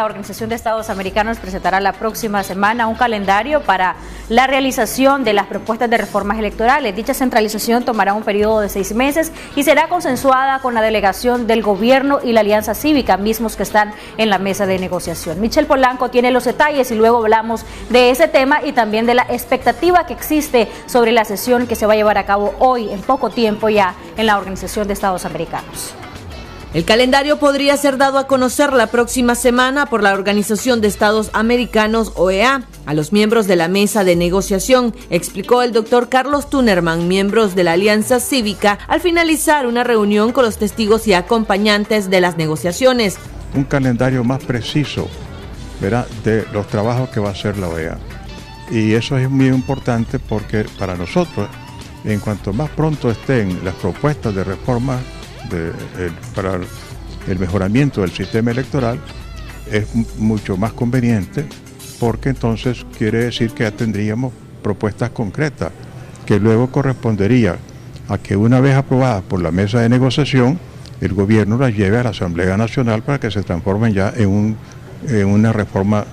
La Organización de Estados Americanos presentará la próxima semana un calendario para la realización de las propuestas de reformas electorales. Dicha centralización tomará un periodo de 6 meses y será consensuada con la delegación del gobierno y la Alianza Cívica, mismos que están en la mesa de negociación. Michelle Polanco tiene los detalles y luego hablamos de ese tema y también de la expectativa que existe sobre la sesión que se va a llevar a cabo hoy, en poco tiempo ya, en la Organización de Estados Americanos. El calendario podría ser dado a conocer la próxima semana por la Organización de Estados Americanos, OEA, a los miembros de la mesa de negociación, explicó el doctor Carlos Tunerman, miembros de la Alianza Cívica, al finalizar una reunión con los testigos y acompañantes de las negociaciones. Un calendario más preciso, ¿verdad?, de los trabajos que va a hacer la OEA. Y eso es muy importante porque para nosotros, en cuanto más pronto estén las propuestas de reforma para el mejoramiento del sistema electoral, es mucho más conveniente, porque entonces quiere decir que ya tendríamos propuestas concretas que luego correspondería a que, una vez aprobadas por la mesa de negociación, el gobierno las lleve a la Asamblea Nacional para que se transformen ya en una reforma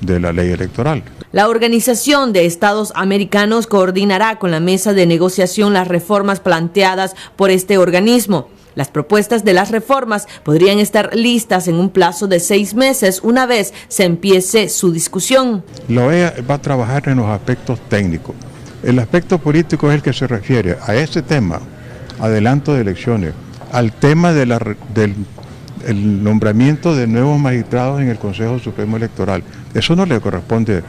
de la ley electoral. La Organización de Estados Americanos coordinará con la mesa de negociación las reformas planteadas por este organismo. Las propuestas de las reformas podrían estar listas en un plazo de 6 meses una vez se empiece su discusión. La OEA va a trabajar en los aspectos técnicos. El aspecto político es el que se refiere a ese tema, adelanto de elecciones, al tema del nombramiento de nuevos magistrados en el Consejo Supremo Electoral. Eso no le corresponde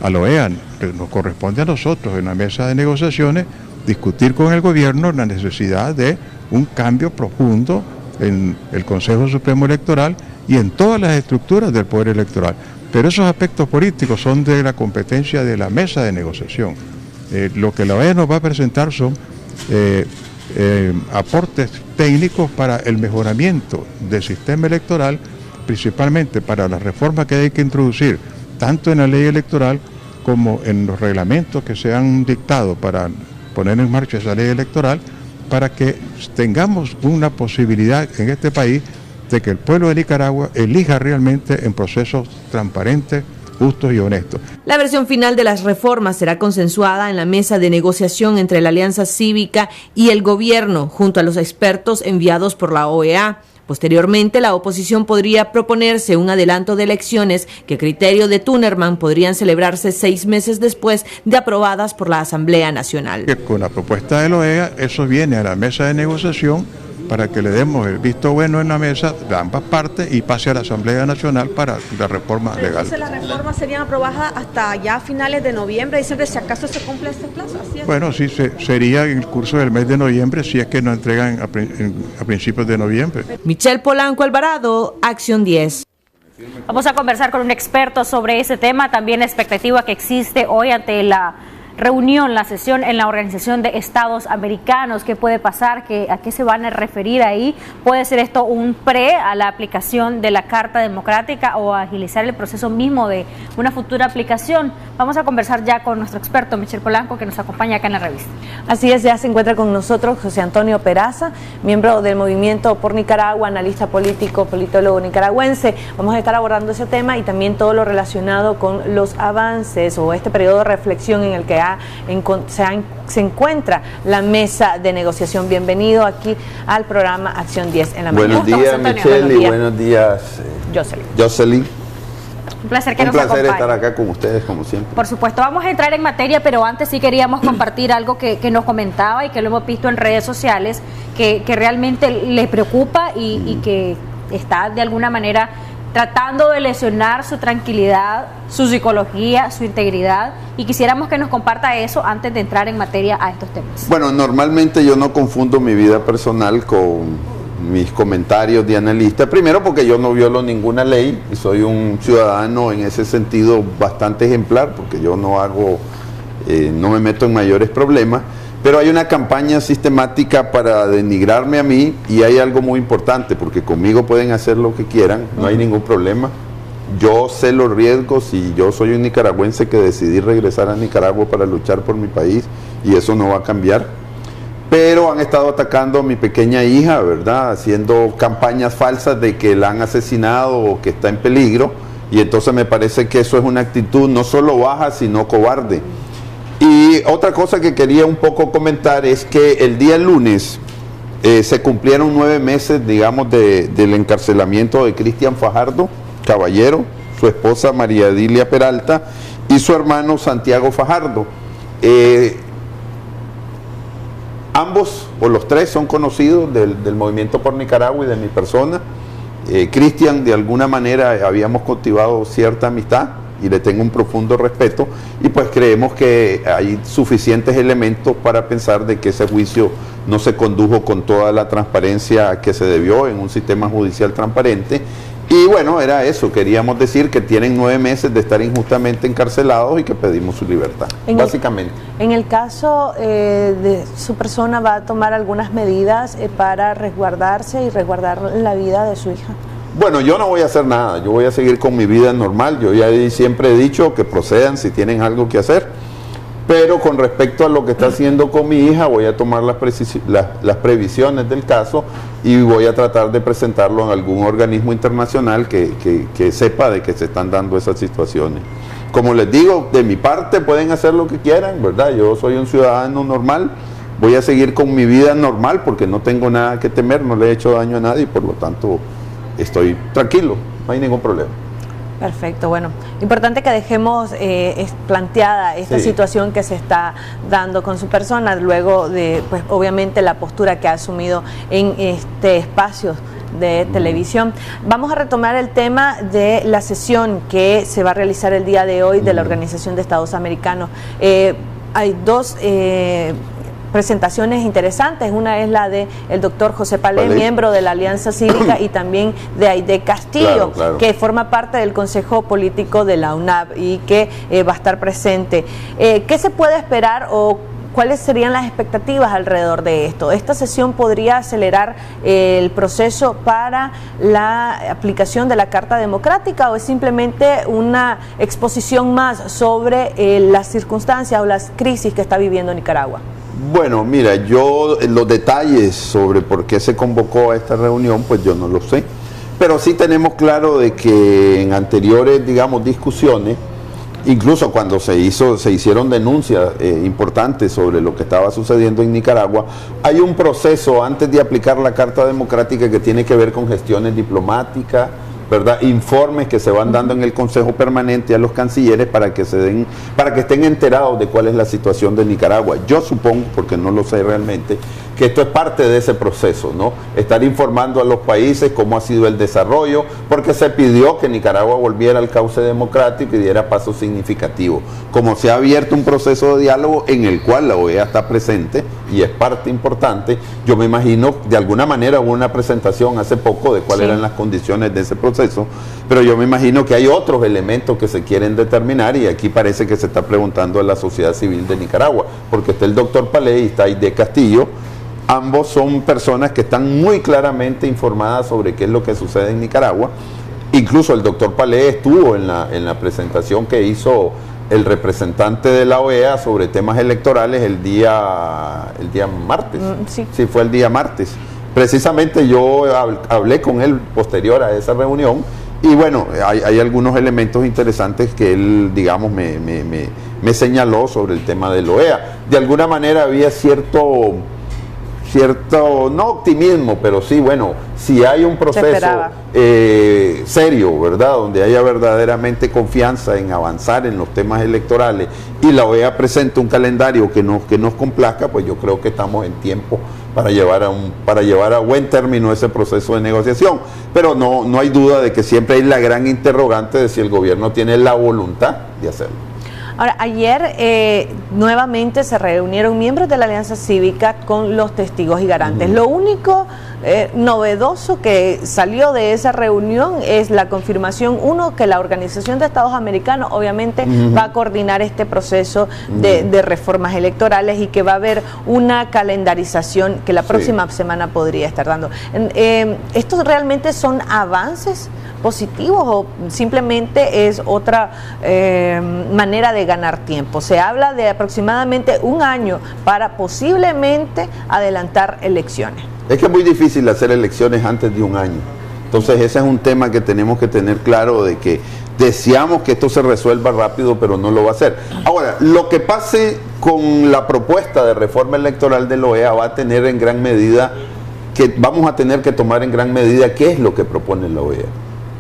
a la OEA, nos corresponde a nosotros en la mesa de negociaciones discutir con el gobierno la necesidad de un cambio profundo en el Consejo Supremo Electoral y en todas las estructuras del poder electoral. Pero esos aspectos políticos son de la competencia de la mesa de negociación. Lo que la OEA nos va a presentar son aportes técnicos para el mejoramiento del sistema electoral, principalmente para las reformas que hay que introducir, tanto en la ley electoral como en los reglamentos que se han dictado para poner en marcha esa ley electoral, para que tengamos una posibilidad en este país de que el pueblo de Nicaragua elija realmente en procesos transparentes, justos y honestos. La versión final de las reformas será consensuada en la mesa de negociación entre la Alianza Cívica y el gobierno, junto a los expertos enviados por la OEA. Posteriormente, la oposición podría proponerse un adelanto de elecciones que, a criterio de Tunerman, podrían celebrarse 6 meses después de aprobadas por la Asamblea Nacional. Con la propuesta de la OEA, eso viene a la mesa de negociación para que le demos el visto bueno en la mesa de ambas partes y pase a la Asamblea Nacional para la reforma legal. Entonces las reformas serían aprobadas hasta ya finales de noviembre, diciembre, si acaso se cumple este plazo. Bueno, sí, sería en el curso del mes de noviembre, si es que no entregan a principios de noviembre. Michelle Polanco Alvarado, Acción 10. Vamos a conversar con un experto sobre ese tema, también la expectativa que existe hoy ante la reunión, la sesión en la Organización de Estados Americanos. ¿Qué puede pasar? ¿A qué se van a referir ahí? ¿Puede ser esto un pre a la aplicación de la Carta Democrática o agilizar el proceso mismo de una futura aplicación? Vamos a conversar ya con nuestro experto, Michelle Polanco, que nos acompaña acá en la revista. Así es, ya se encuentra con nosotros José Antonio Peraza, miembro del Movimiento por Nicaragua, analista político, politólogo nicaragüense. Vamos a estar abordando ese tema y también todo lo relacionado con los avances o este periodo de reflexión en el que se encuentra la mesa de negociación. Bienvenido aquí al programa Acción 10 en la mañana. Buenos días, Michelle, y buenos días, Jocelyn. Un placer que nos acompañe. Un placer estar acá con ustedes, como siempre. Por supuesto, vamos a entrar en materia, pero antes sí queríamos compartir algo que nos comentaba y que lo hemos visto en redes sociales, que realmente le preocupa y que está de alguna manera tratando de lesionar su tranquilidad, su psicología, su integridad, y quisiéramos que nos comparta eso antes de entrar en materia a estos temas. Bueno, normalmente yo no confundo mi vida personal con mis comentarios de analista, primero porque yo no violo ninguna ley y soy un ciudadano en ese sentido bastante ejemplar, porque yo no me meto en mayores problemas. Pero hay una campaña sistemática para denigrarme a mí, y hay algo muy importante, porque conmigo pueden hacer lo que quieran, no hay ningún problema. Yo sé los riesgos y yo soy un nicaragüense que decidí regresar a Nicaragua para luchar por mi país, y eso no va a cambiar. Pero han estado atacando a mi pequeña hija, ¿verdad? Haciendo campañas falsas de que la han asesinado o que está en peligro. Y entonces me parece que eso es una actitud no solo baja, sino cobarde. Y otra cosa que quería un poco comentar es que el día lunes se cumplieron 9 meses, digamos, del encarcelamiento de Cristian Fajardo Caballero, su esposa María Edilia Peralta y su hermano Santiago Fajardo. Ambos, o los tres, son conocidos del Movimiento por Nicaragua y de mi persona. Cristian, de alguna manera, habíamos cultivado cierta amistad y le tengo un profundo respeto, y pues creemos que hay suficientes elementos para pensar de que ese juicio no se condujo con toda la transparencia que se debió en un sistema judicial transparente. Y bueno, era eso, queríamos decir que tienen 9 meses de estar injustamente encarcelados y que pedimos su libertad, básicamente. En el caso de su persona, ¿va a tomar algunas medidas para resguardarse y resguardar la vida de su hija? Bueno, yo no voy a hacer nada, yo voy a seguir con mi vida normal. Yo ya siempre he dicho que procedan si tienen algo que hacer, pero con respecto a lo que está haciendo con mi hija, voy a tomar las previsiones del caso y voy a tratar de presentarlo en algún organismo internacional que sepa de que se están dando esas situaciones. Como les digo, de mi parte pueden hacer lo que quieran, ¿verdad? Yo soy un ciudadano normal, voy a seguir con mi vida normal porque no tengo nada que temer, no le he hecho daño a nadie y por lo tanto estoy tranquilo, no hay ningún problema. Perfecto, bueno, importante que dejemos planteada esta situación que se está dando con su persona, luego de, pues obviamente, la postura que ha asumido en este espacio de televisión. Vamos a retomar el tema de la sesión que se va a realizar el día de hoy de la Organización de Estados Americanos. Hay dos presentaciones interesantes. Una es la de el doctor José Palé, miembro de la Alianza Cívica, y también de Aide Castillo, que forma parte del Consejo Político de la UNAV y que va a estar presente. ¿Qué se puede esperar o cuáles serían las expectativas alrededor de esto? ¿Esta sesión podría acelerar el proceso para la aplicación de la Carta Democrática o es simplemente una exposición más sobre las circunstancias o las crisis que está viviendo Nicaragua? Bueno, mira, yo los detalles sobre por qué se convocó a esta reunión, pues yo no lo sé, pero sí tenemos claro de que en anteriores, digamos, discusiones, incluso cuando se hicieron denuncias importantes sobre lo que estaba sucediendo en Nicaragua, hay un proceso antes de aplicar la Carta Democrática que tiene que ver con gestiones diplomáticas, ¿verdad? Informes que se van dando en el Consejo Permanente a los cancilleres para que estén enterados de cuál es la situación de Nicaragua. Yo supongo, porque no lo sé realmente, que esto es parte de ese proceso, ¿no? Estar informando a los países cómo ha sido el desarrollo, porque se pidió que Nicaragua volviera al cauce democrático y diera pasos significativos. Como se ha abierto un proceso de diálogo en el cual la OEA está presente y es parte importante, yo me imagino, de alguna manera hubo una presentación hace poco de cuáles eran las condiciones de ese proceso, pero yo me imagino que hay otros elementos que se quieren determinar y aquí parece que se está preguntando a la sociedad civil de Nicaragua, porque está el doctor Palé y está Aide Castillo. Ambos son personas que están muy claramente informadas sobre qué es lo que sucede en Nicaragua. Incluso el doctor Palé estuvo en la presentación que hizo el representante de la OEA sobre temas electorales el día martes. Sí, fue el día martes. Precisamente yo hablé con él posterior a esa reunión y bueno, hay algunos elementos interesantes que él, digamos, me señaló sobre el tema de la OEA. De alguna manera había cierto, no optimismo, pero sí, bueno, si hay un proceso serio, ¿verdad? Donde haya verdaderamente confianza en avanzar en los temas electorales y la OEA presenta un calendario que nos complazca, pues yo creo que estamos en tiempo para llevar a buen término ese proceso de negociación. Pero no hay duda de que siempre hay la gran interrogante de si el gobierno tiene la voluntad de hacerlo. Ahora, ayer nuevamente se reunieron miembros de la Alianza Cívica con los testigos y garantes. Lo único novedoso que salió de esa reunión es la confirmación, que la Organización de Estados Americanos obviamente va a coordinar este proceso de reformas electorales y que va a haber una calendarización que la próxima semana podría estar dando. ¿Estos realmente son avances positivos o simplemente es otra manera de ganar tiempo? Se habla de aproximadamente un año para posiblemente adelantar elecciones. Es que es muy difícil hacer elecciones antes de un año. Entonces ese es un tema que tenemos que tener claro, de que Deseamos que esto se resuelva rápido, pero no lo va a hacer. Ahora, lo que pase con la propuesta de reforma electoral de la OEA va a tener en gran medida, que vamos a tener que tomar en gran medida qué es lo que propone la OEA,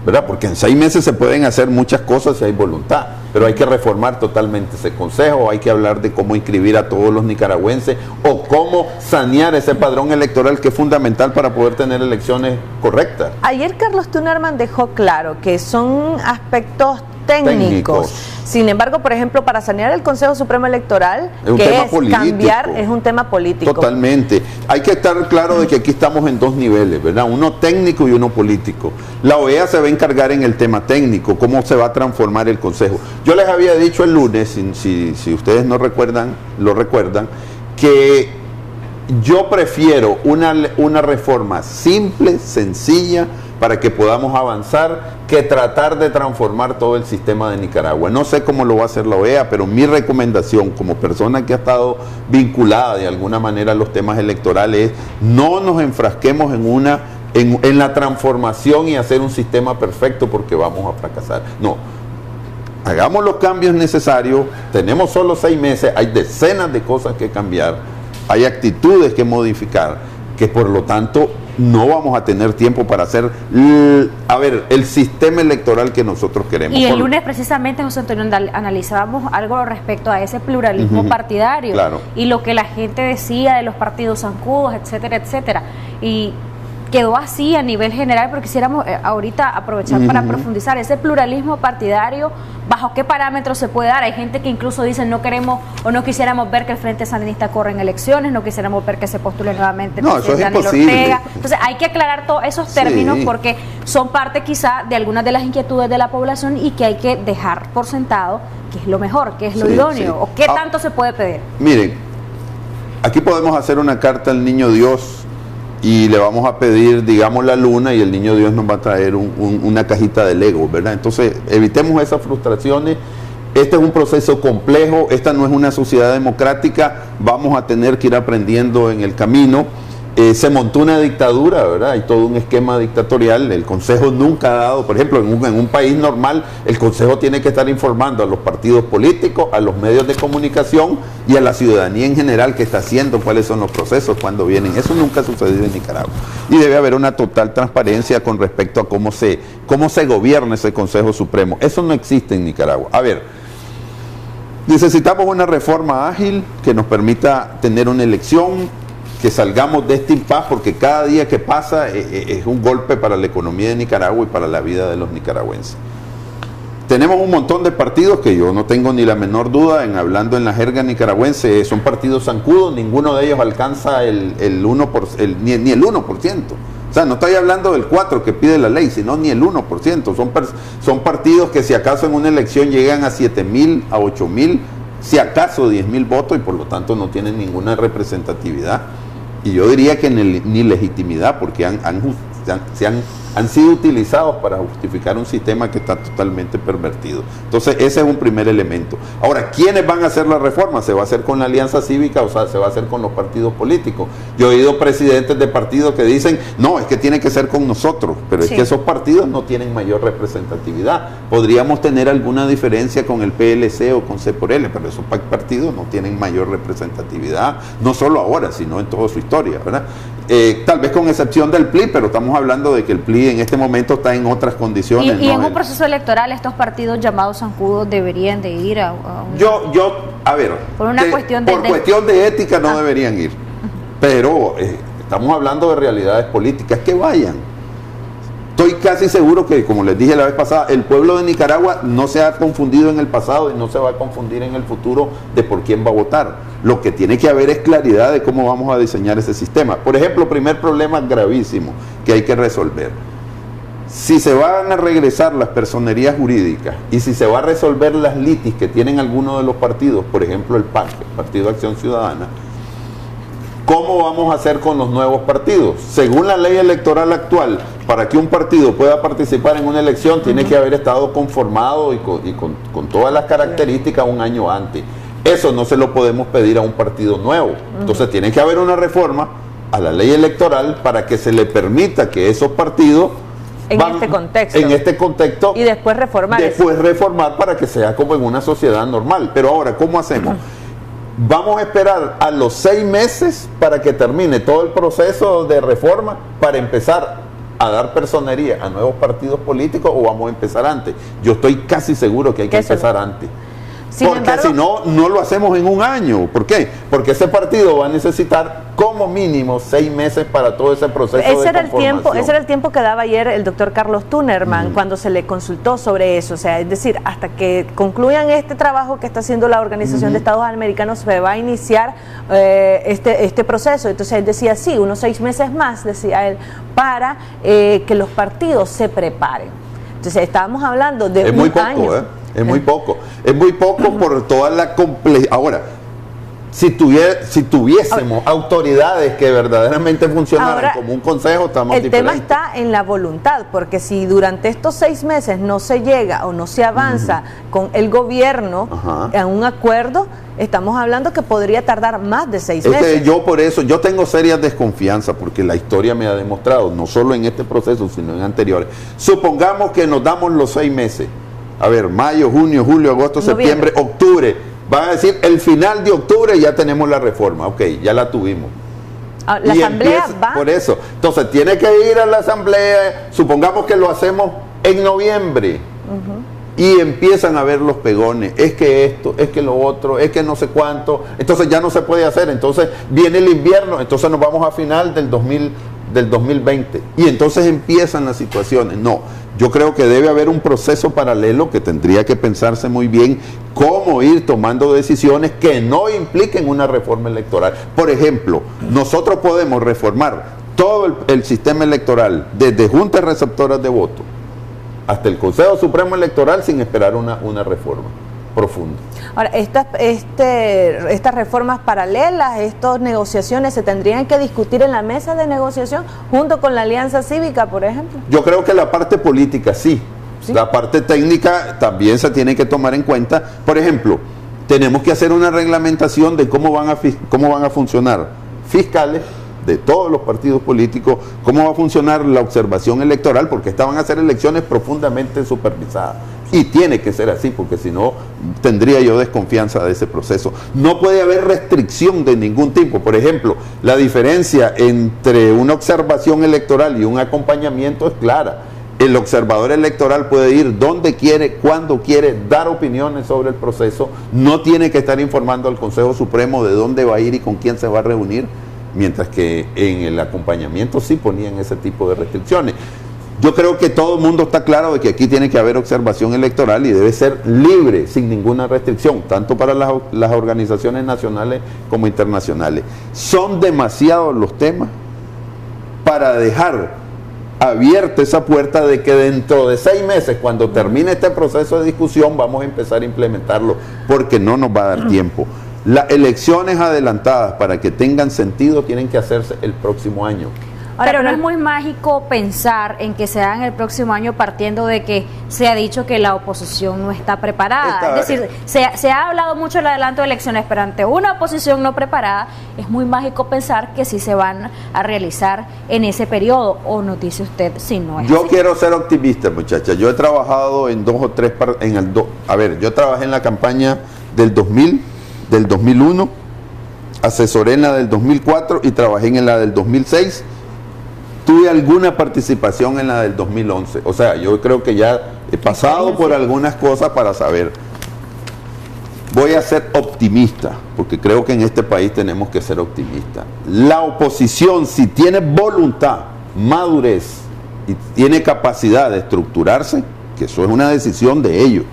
¿verdad? Porque en 6 meses se pueden hacer muchas cosas si hay voluntad, pero hay que reformar totalmente ese consejo, hay que hablar de cómo inscribir a todos los nicaragüenses o cómo sanear ese padrón electoral que es fundamental para poder tener elecciones correctas. Ayer Carlos Tunerman dejó claro que son aspectos técnicos. Sin embargo, por ejemplo, para sanear el Consejo Supremo Electoral, que es cambiar, es un tema político. Totalmente. Hay que estar claro de que aquí estamos en 2 niveles, ¿verdad? Uno técnico y uno político. La OEA se va a encargar en el tema técnico, cómo se va a transformar el Consejo. Yo les había dicho el lunes, si ustedes no recuerdan, lo recuerdan, que yo prefiero una reforma simple, sencilla, para que podamos avanzar, que tratar de transformar todo el sistema de Nicaragua. No sé cómo lo va a hacer la OEA, pero mi recomendación como persona que ha estado vinculada de alguna manera a los temas electorales es no nos enfrasquemos en la transformación y hacer un sistema perfecto porque vamos a fracasar. No, hagamos los cambios necesarios, tenemos solo 6 meses, hay decenas de cosas que cambiar, hay actitudes que modificar, que por lo tanto no vamos a tener tiempo para hacer el sistema electoral que nosotros queremos. Y el lunes precisamente, José Antonio, analizábamos algo respecto a ese pluralismo partidario, claro, y lo que la gente decía de los partidos zancudos, etcétera, etcétera, y quedó así a nivel general, pero quisiéramos ahorita aprovechar para profundizar ese pluralismo partidario, bajo qué parámetros se puede dar. Hay gente que incluso dice no queremos o no quisiéramos ver que el Frente Sandinista corra en elecciones, no quisiéramos ver que se postule nuevamente presidente Daniel Ortega. Entonces hay que aclarar todos esos términos porque son parte quizá de algunas de las inquietudes de la población y que hay que dejar por sentado que es lo mejor, que es lo idóneo, o qué tanto se puede pedir. Miren, aquí podemos hacer una carta al Niño Dios y le vamos a pedir, digamos, la luna y el Niño Dios nos va a traer una cajita de Lego, ¿verdad? Entonces, evitemos esas frustraciones. Este es un proceso complejo, esta no es una sociedad democrática, vamos a tener que ir aprendiendo en el camino. Se montó una dictadura, ¿verdad? Hay todo un esquema dictatorial, el Consejo nunca ha dado, por ejemplo, en un país normal, el Consejo tiene que estar informando a los partidos políticos, a los medios de comunicación y a la ciudadanía en general que está haciendo, cuáles son los procesos, cuándo vienen. Eso nunca ha sucedido en Nicaragua. Y debe haber una total transparencia con respecto a cómo se gobierna ese Consejo Supremo. Eso no existe en Nicaragua. A ver, necesitamos una reforma ágil que nos permita tener una elección, que salgamos de este impasse, porque cada día que pasa es un golpe para la economía de Nicaragua y para la vida de los nicaragüenses. Tenemos un montón de partidos que yo no tengo ni la menor duda, hablando en la jerga nicaragüense, son partidos zancudos, ninguno de ellos alcanza ni el 1%. O sea, no estoy hablando del 4% que pide la ley, sino ni el 1%. Son partidos que si acaso en una elección llegan a 7,000, a 8,000, si acaso 10,000 votos, y por lo tanto no tienen ninguna representatividad. Y yo diría que ni legitimidad, porque han sido utilizados para justificar un sistema que está totalmente pervertido. Entonces ese es un primer elemento. Ahora, ¿quiénes van a hacer la reforma? ¿Se va a hacer con la alianza cívica o sea, se va a hacer con los partidos políticos? Yo he oído presidentes de partidos que dicen, no, es que tiene que ser con nosotros, pero es que esos partidos no tienen mayor representatividad. Podríamos tener alguna diferencia con el PLC o con C por L, pero esos partidos no tienen mayor representatividad, no solo ahora, sino en toda su historia, ¿verdad? Tal vez con excepción del PLI, pero estamos hablando de que el PLI en este momento está en otras condiciones. Y en un proceso electoral estos partidos llamados zancudos deberían de ir a a ver, por una cuestión de ética no deberían ir, pero estamos hablando de realidades políticas, que vayan. Estoy casi seguro que, como les dije la vez pasada, el pueblo de Nicaragua no se ha confundido en el pasado y no se va a confundir en el futuro de por quién va a votar. Lo que tiene que haber es claridad de cómo vamos a diseñar ese sistema. Por ejemplo, primer problema gravísimo que hay que resolver. Si se van a regresar las personerías jurídicas y si se va a resolver las litis que tienen algunos de los partidos, por ejemplo el PAC, el Partido de Acción Ciudadana, ¿cómo vamos a hacer con los nuevos partidos? Según la ley electoral actual, para que un partido pueda participar en una elección, tiene que haber estado conformado y con todas las características un año antes. Eso no se lo podemos pedir a un partido nuevo. Entonces tiene que haber una reforma a la ley electoral para que se le permita que esos partidos En este contexto. Y después reformar. Después reformar para que sea como en una sociedad normal. Pero ahora, ¿cómo hacemos? Vamos a esperar a los 6 meses para que termine todo el proceso de reforma para empezar a dar personería a nuevos partidos políticos, o vamos a empezar antes. Yo estoy casi seguro que hay que empezar antes. Porque si no, no lo hacemos en un año. ¿Por qué? Porque ese partido va a necesitar como mínimo 6 meses para todo ese proceso de conformación. Ese era el tiempo que daba ayer el doctor Carlos Tunerman cuando se le consultó sobre eso. O sea, es decir, hasta que concluyan este trabajo que está haciendo la Organización de Estados Americanos, se va a iniciar este proceso. Entonces él decía, sí, unos 6 meses más, decía él, para que los partidos se preparen. Entonces estábamos hablando de un año. Es muy poco. Es muy poco por toda la complejidad. Ahora, si tuviésemos autoridades que verdaderamente funcionaran como un consejo, estamos diferentes. El tema está en la voluntad, porque si durante estos 6 meses no se llega o no se avanza con el gobierno en un acuerdo, estamos hablando que podría tardar más de 6 meses. Por eso, yo tengo serias desconfianzas, porque la historia me ha demostrado, no solo en este proceso, sino en anteriores. Supongamos que nos damos los 6 meses. A ver, mayo, junio, julio, agosto, septiembre, octubre. Van a decir, el final de octubre ya tenemos la reforma. Ok, ya la tuvimos. La asamblea va. Por eso. Entonces, tiene que ir a la asamblea. Supongamos que lo hacemos en noviembre. Y empiezan a ver los pegones. Es que esto, es que lo otro, es que no sé cuánto. Entonces ya no se puede hacer. Entonces viene el invierno. Entonces nos vamos a final del 2020. Y entonces empiezan las situaciones. No. Yo creo que debe haber un proceso paralelo que tendría que pensarse muy bien cómo ir tomando decisiones que no impliquen una reforma electoral. Por ejemplo, nosotros podemos reformar todo el sistema electoral, desde juntas receptoras de voto hasta el Consejo Supremo Electoral, sin esperar una reforma profunda. Ahora, estas reformas paralelas, estas negociaciones, ¿se tendrían que discutir en la mesa de negociación junto con la Alianza Cívica, por ejemplo? Yo creo que la parte política sí. La parte técnica también se tiene que tomar en cuenta. Por ejemplo, tenemos que hacer una reglamentación de cómo van a funcionar fiscales de todos los partidos políticos, cómo va a funcionar la observación electoral, porque estas van a ser elecciones profundamente supervisadas. Y tiene que ser así, porque si no, tendría yo desconfianza de ese proceso. No puede haber restricción de ningún tipo. Por ejemplo, la diferencia entre una observación electoral y un acompañamiento es clara. El observador electoral puede ir donde quiere, cuando quiere, dar opiniones sobre el proceso. No tiene que estar informando al Consejo Supremo de dónde va a ir y con quién se va a reunir, mientras que en el acompañamiento sí ponían ese tipo de restricciones. Yo creo que todo el mundo está claro de que aquí tiene que haber observación electoral y debe ser libre, sin ninguna restricción, tanto para las organizaciones nacionales como internacionales. Son demasiados los temas para dejar abierta esa puerta de que dentro de 6 meses, cuando termine este proceso de discusión, vamos a empezar a implementarlo, porque no nos va a dar tiempo. Las elecciones adelantadas, para que tengan sentido, tienen que hacerse el próximo año. Pero no es muy mágico pensar en que se hagan el próximo año partiendo de que se ha dicho que la oposición no está preparada. Es decir, se ha hablado mucho del adelanto de elecciones, pero ante una oposición no preparada, es muy mágico pensar que sí se van a realizar en ese periodo. ¿O nos dice usted si no es Yo quiero ser optimista, muchacha. Yo he trabajado en 2 o 3... yo trabajé en la campaña del 2000, del 2001, asesoré en la del 2004 y trabajé en la del 2006. Tuve alguna participación en la del 2011. O sea, yo creo que ya he pasado por algunas cosas para saber. Voy a ser optimista, porque creo que en este país tenemos que ser optimistas. La oposición, si tiene voluntad, madurez y tiene capacidad de estructurarse, que eso es una decisión de ellos,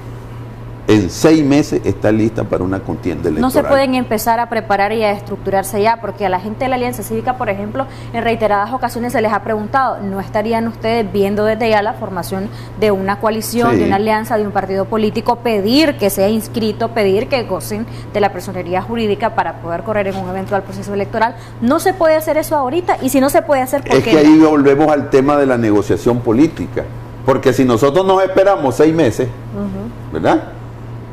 en 6 meses está lista para una contienda electoral. No se pueden empezar a preparar y a estructurarse ya, porque a la gente de la Alianza Cívica, por ejemplo, en reiteradas ocasiones se les ha preguntado, ¿no estarían ustedes viendo desde ya la formación de una coalición, de una alianza, de un partido político, pedir que sea inscrito, pedir que gocen de la personería jurídica para poder correr en un eventual proceso electoral? No se puede hacer eso ahorita, y si no se puede hacer, ¿por qué? Es que ahí volvemos al tema de la negociación política, porque si nosotros nos esperamos 6 meses, ¿verdad?,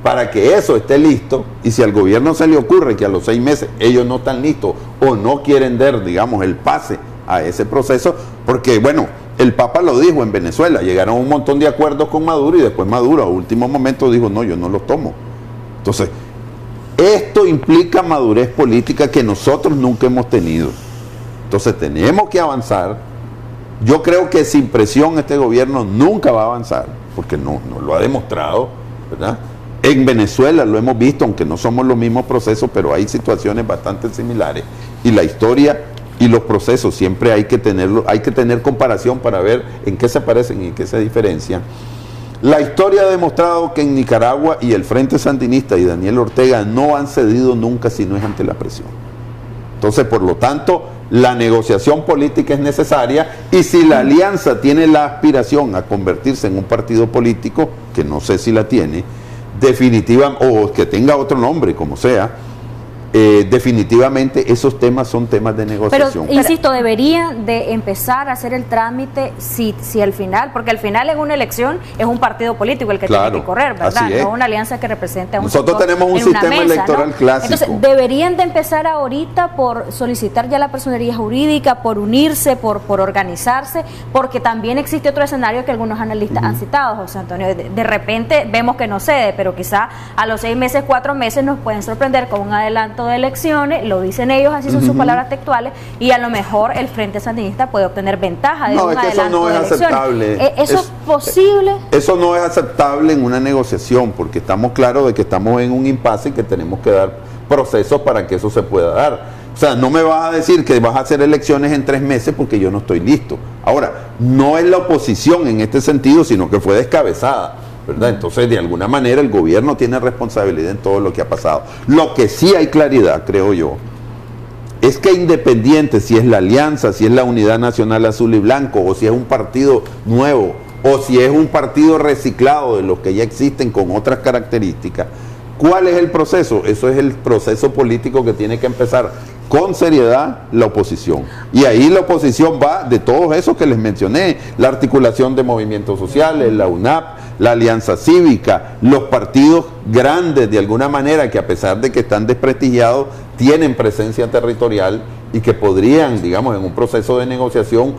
para que eso esté listo, y si al gobierno se le ocurre que a los 6 meses ellos no están listos o no quieren dar, digamos, el pase a ese proceso, porque bueno, El Papa lo dijo en Venezuela, llegaron a un montón de acuerdos con Maduro y después Maduro a último momento dijo, no, yo no los tomo. Entonces, esto implica madurez política que nosotros nunca hemos tenido. Entonces tenemos que avanzar. Yo creo que sin presión este gobierno nunca va a avanzar, porque no lo ha demostrado, ¿verdad? En Venezuela lo hemos visto, aunque no somos los mismos procesos, pero hay situaciones bastante similares. Y la historia y los procesos siempre hay que tener comparación para ver en qué se parecen y en qué se diferencian. La historia ha demostrado que en Nicaragua y el Frente Sandinista y Daniel Ortega no han cedido nunca si no es ante la presión. Entonces, por lo tanto, la negociación política es necesaria, y si la alianza tiene la aspiración a convertirse en un partido político, que no sé si la tiene, definitiva, o que tenga otro nombre, como sea, definitivamente esos temas son temas de negociación. Pero, insisto, deberían de empezar a hacer el trámite si al final, porque al final en una elección es un partido político el que tiene que correr, ¿verdad? No una alianza que represente a un Nosotros tenemos un sistema electoral clásico. Entonces, deberían de empezar ahorita por solicitar ya la personería jurídica, por unirse, por organizarse, porque también existe otro escenario que algunos analistas han citado, José Antonio. De repente vemos que no cede, pero quizá a los 6 meses, 4 meses nos pueden sorprender con un adelanto de elecciones, lo dicen ellos, así son sus palabras textuales, y a lo mejor el Frente Sandinista puede obtener ventaja de un adelanto de elecciones. Aceptable. ¿Eso es posible? Eso no es aceptable en una negociación, porque estamos claros de que estamos en un impasse y que tenemos que dar procesos para que eso se pueda dar. O sea, no me vas a decir que vas a hacer elecciones en 3 meses porque yo no estoy listo. Ahora, no es la oposición en este sentido, sino que fue descabezada, ¿verdad? Entonces, de alguna manera, el gobierno tiene responsabilidad en todo lo que ha pasado. Lo que sí hay claridad, creo yo, es que independiente si es la alianza, si es la Unidad Nacional Azul y Blanco, o si es un partido nuevo, o si es un partido reciclado de los que ya existen con otras características, ¿cuál es el proceso? Eso es el proceso político que tiene que empezar con seriedad la oposición. Y ahí la oposición va de todos esos que les mencioné: la articulación de movimientos sociales, la UNAP, la Alianza Cívica, los partidos grandes de alguna manera que, a pesar de que están desprestigiados, tienen presencia territorial y que podrían, digamos, en un proceso de negociación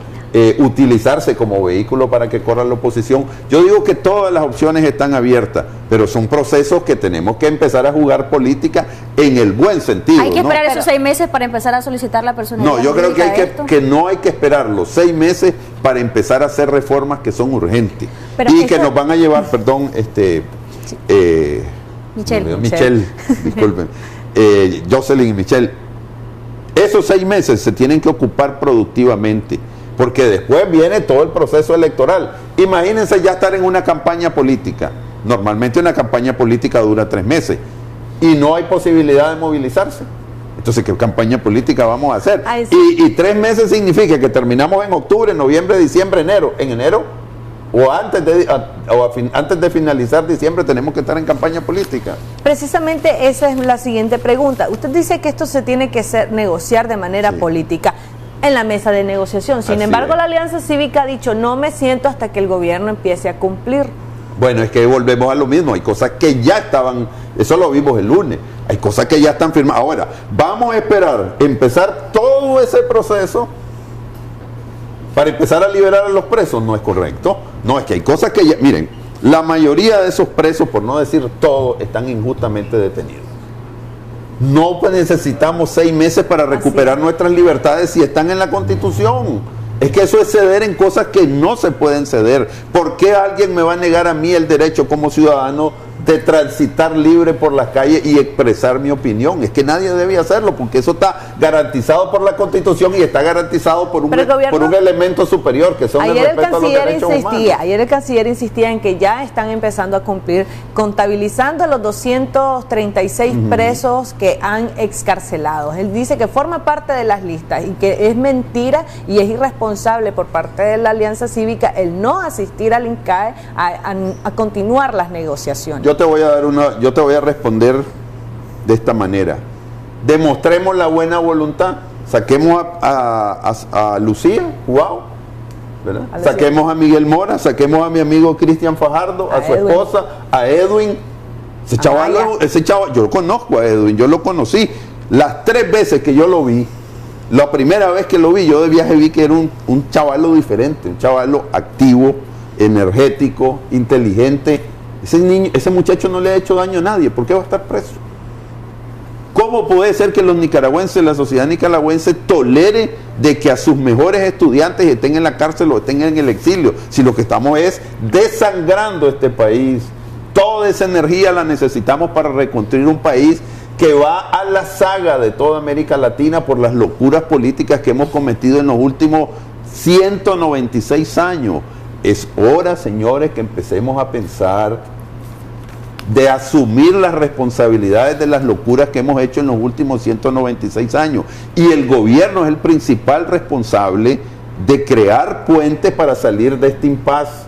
utilizarse como vehículo para que corra la oposición. Yo digo que todas las opciones están abiertas, pero son procesos que tenemos que empezar a jugar política en el buen sentido. ¿Hay que esperar esos 6 meses para empezar a solicitar la personalidad? No, yo creo que no hay que esperar los 6 meses para empezar a hacer reformas que son urgentes, y que nos van a llevar, Michelle, disculpen, Jocelyn y Michelle, esos 6 meses se tienen que ocupar productivamente, porque después viene todo el proceso electoral. Imagínense ya estar en una campaña política. Normalmente una campaña política dura 3 meses y no hay posibilidad de movilizarse. Entonces, ¿qué campaña política vamos a hacer? Y 3 meses significa que terminamos en octubre, noviembre, diciembre, enero. En enero o antes de finalizar diciembre tenemos que estar en campaña política. Precisamente esa es la siguiente pregunta. Usted dice que esto se tiene que negociar de manera política en la mesa de negociación. Sin embargo, la Alianza Cívica ha dicho: no me siento hasta que el gobierno empiece a cumplir. Bueno, es que volvemos a lo mismo. Hay cosas que ya estaban, eso lo vimos el lunes, hay cosas que ya están firmadas. Ahora, vamos a esperar, empezar todo ese proceso para empezar a liberar a los presos. No es correcto. No, es que hay cosas que ya, miren, la mayoría de esos presos, por no decir todos, están injustamente detenidos. No necesitamos 6 meses para recuperar nuestras libertades si están en la Constitución. Es que eso es ceder en cosas que no se pueden ceder. ¿Por qué alguien me va a negar a mí el derecho como ciudadano de transitar libre por las calles y expresar mi opinión? Es que nadie debe hacerlo, porque eso está garantizado por la Constitución y está garantizado por un elemento superior, que son el respeto a los derechos humanos. Ayer el canciller insistía en que ya están empezando a cumplir, contabilizando los 236 presos que han excarcelado. Él dice que forma parte de las listas y que es mentira y es irresponsable por parte de la Alianza Cívica el no asistir al INCAE a continuar las negociaciones. Yo te voy a responder de esta manera. Demostremos la buena voluntad. Saquemos a Lucía, ¿verdad? Saquemos a Miguel Mora, saquemos a mi amigo Cristian Fajardo, a su esposa, a Edwin. Ese chaval, yo lo conozco a Edwin, yo lo conocí. Las 3 veces que yo lo vi, La primera vez que lo vi, yo de viaje vi que era un chavalo diferente, un chavalo activo, energético, inteligente. Ese muchacho no le ha hecho daño a nadie, ¿por qué va a estar preso? ¿Cómo puede ser que los nicaragüenses, la sociedad nicaragüense, tolere de que a sus mejores estudiantes estén en la cárcel o estén en el exilio? Si lo que estamos es desangrando este país. Toda esa energía la necesitamos para reconstruir un país que va a la saga de toda América Latina por las locuras políticas que hemos cometido en los últimos 196 años. Es hora, señores, que empecemos a pensar de asumir las responsabilidades de las locuras que hemos hecho en los últimos 196 años. Y el gobierno es el principal responsable de crear puentes para salir de este impasse.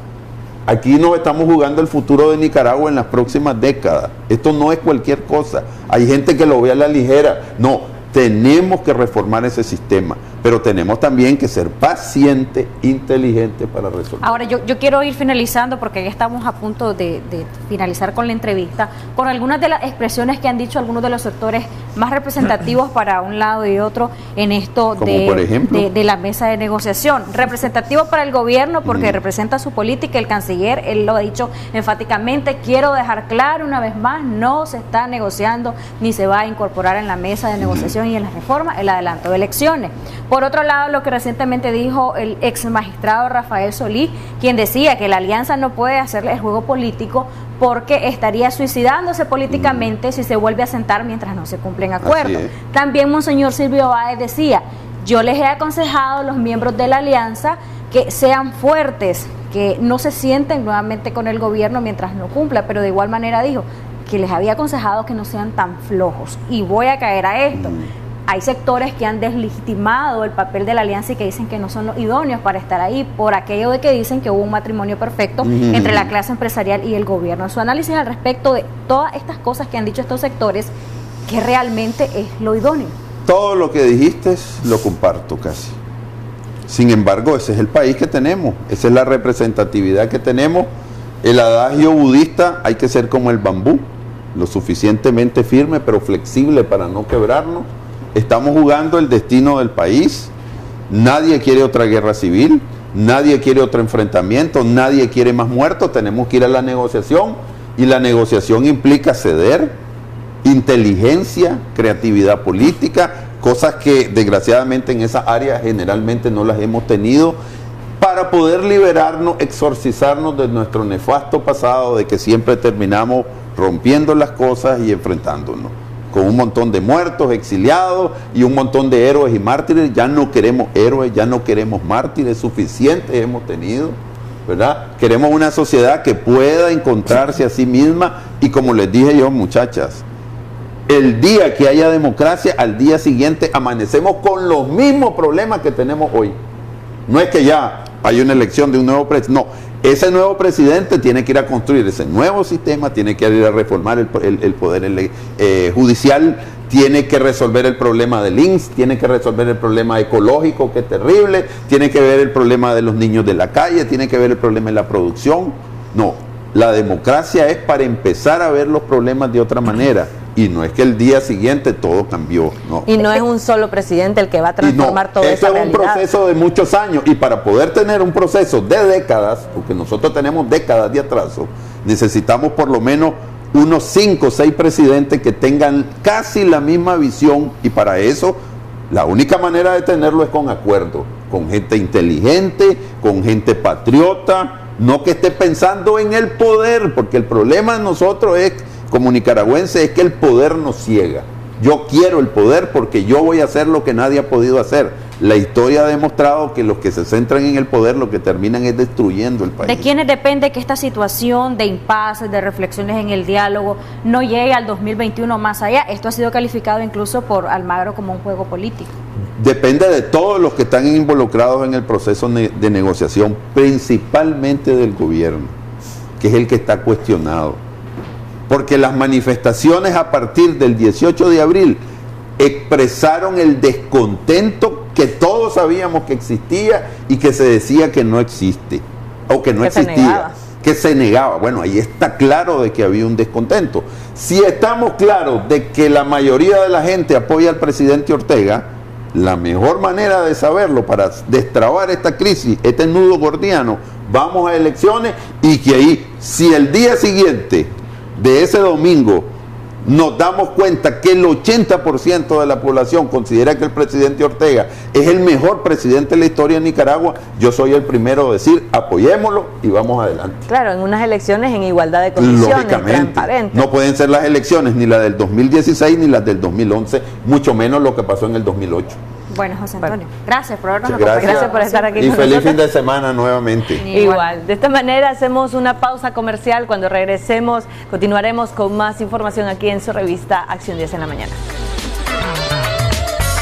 Aquí nos estamos jugando el futuro de Nicaragua en las próximas décadas. Esto no es cualquier cosa. Hay gente que lo ve a la ligera. No, tenemos que reformar ese sistema, pero tenemos también que ser pacientes, inteligentes para resolver. Ahora, yo quiero ir finalizando, porque ya estamos a punto de finalizar con la entrevista, con algunas de las expresiones que han dicho algunos de los sectores más representativos para un lado y otro en esto de la mesa de negociación. Representativo para el gobierno porque representa su política, el canciller, él lo ha dicho enfáticamente, quiero dejar claro una vez más, no se está negociando ni se va a incorporar en la mesa de negociación y en la reforma el adelanto de elecciones. Por otro lado, lo que recientemente dijo el ex magistrado Rafael Solís, quien decía que la alianza no puede hacerle el juego político porque estaría suicidándose políticamente si se vuelve a sentar mientras no se cumplen acuerdos. También Monseñor Silvio Báez decía, yo les he aconsejado a los miembros de la alianza que sean fuertes, que no se sienten nuevamente con el gobierno mientras no cumpla, pero de igual manera dijo que les había aconsejado que no sean tan flojos. Y voy a caer a esto. Hay sectores que han deslegitimado el papel de la alianza y que dicen que no son los idóneos para estar ahí por aquello de que dicen que hubo un matrimonio perfecto entre la clase empresarial y el gobierno. Su análisis al respecto de todas estas cosas que han dicho estos sectores, ¿qué realmente es lo idóneo? Todo lo que dijiste lo comparto casi. Sin embargo, ese es el país que tenemos, esa es la representatividad que tenemos. El adagio budista, hay que ser como el bambú, lo suficientemente firme pero flexible para no quebrarnos. Estamos jugando el destino del país. Nadie quiere otra guerra civil, nadie quiere otro enfrentamiento, nadie quiere más muertos. Tenemos que ir a la negociación y la negociación implica ceder, inteligencia, creatividad política, cosas que desgraciadamente en esas áreas generalmente no las hemos tenido, para poder liberarnos, exorcizarnos de nuestro nefasto pasado, de que siempre terminamos rompiendo las cosas y enfrentándonos con un montón de muertos, exiliados y un montón de héroes y mártires. Ya no queremos héroes, ya no queremos mártires, suficientes hemos tenido, ¿verdad? Queremos una sociedad que pueda encontrarse a sí misma y, como les dije yo, muchachas, el día que haya democracia, al día siguiente amanecemos con los mismos problemas que tenemos hoy. No es que ya hay una elección de un nuevo presidente, no. Ese nuevo presidente tiene que ir a construir ese nuevo sistema, tiene que ir a reformar el poder judicial, tiene que resolver el problema del INSS, tiene que resolver el problema ecológico, que es terrible, tiene que ver el problema de los niños de la calle, tiene que ver el problema de la producción. No, la democracia es para empezar a ver los problemas de otra manera. Y no es que el día siguiente todo cambió, no. Y no es un solo presidente el que va a transformar todo eso. Esto es un proceso de muchos años, y para poder tener un proceso de décadas, porque nosotros tenemos décadas de atraso, necesitamos por lo menos unos 5 o 6 presidentes que tengan casi la misma visión, y para eso la única manera de tenerlo es con acuerdo, con gente inteligente, con gente patriota, no que esté pensando en el poder, porque el problema de nosotros es, como nicaragüenses, es que el poder nos ciega. Yo quiero el poder porque yo voy a hacer lo que nadie ha podido hacer. La historia ha demostrado que los que se centran en el poder lo que terminan es destruyendo el país. ¿De quiénes depende que esta situación de impasse, de reflexiones en el diálogo, no llegue al 2021 más allá? Esto ha sido calificado incluso por Almagro como un juego político. Depende de todos los que están involucrados en el proceso de negociación, principalmente del gobierno, que es el que está cuestionado. Porque las manifestaciones a partir del 18 de abril expresaron el descontento que todos sabíamos que existía y que se decía que no existe, o que no existía, que se negaba. Bueno, ahí está claro de que había un descontento. Si estamos claros de que la mayoría de la gente apoya al presidente Ortega, la mejor manera de saberlo para destrabar esta crisis, este nudo gordiano, vamos a elecciones y que ahí, si el día siguiente de ese domingo nos damos cuenta que el 80% de la población considera que el presidente Ortega es el mejor presidente de la historia de Nicaragua, yo soy el primero a decir, apoyémoslo y vamos adelante. Claro, en unas elecciones en igualdad de condiciones, lógicamente, transparentes. no pueden ser las elecciones ni las del 2016 ni las del 2011, mucho menos lo que pasó en el 2008. Bueno, José Antonio, gracias por habernos Gracias. acompañado. Gracias por estar aquí Y con feliz nosotros. fin de semana nuevamente. Igual. De esta manera hacemos una pausa comercial. Cuando regresemos continuaremos con más información aquí en su revista Acción 10 en la mañana.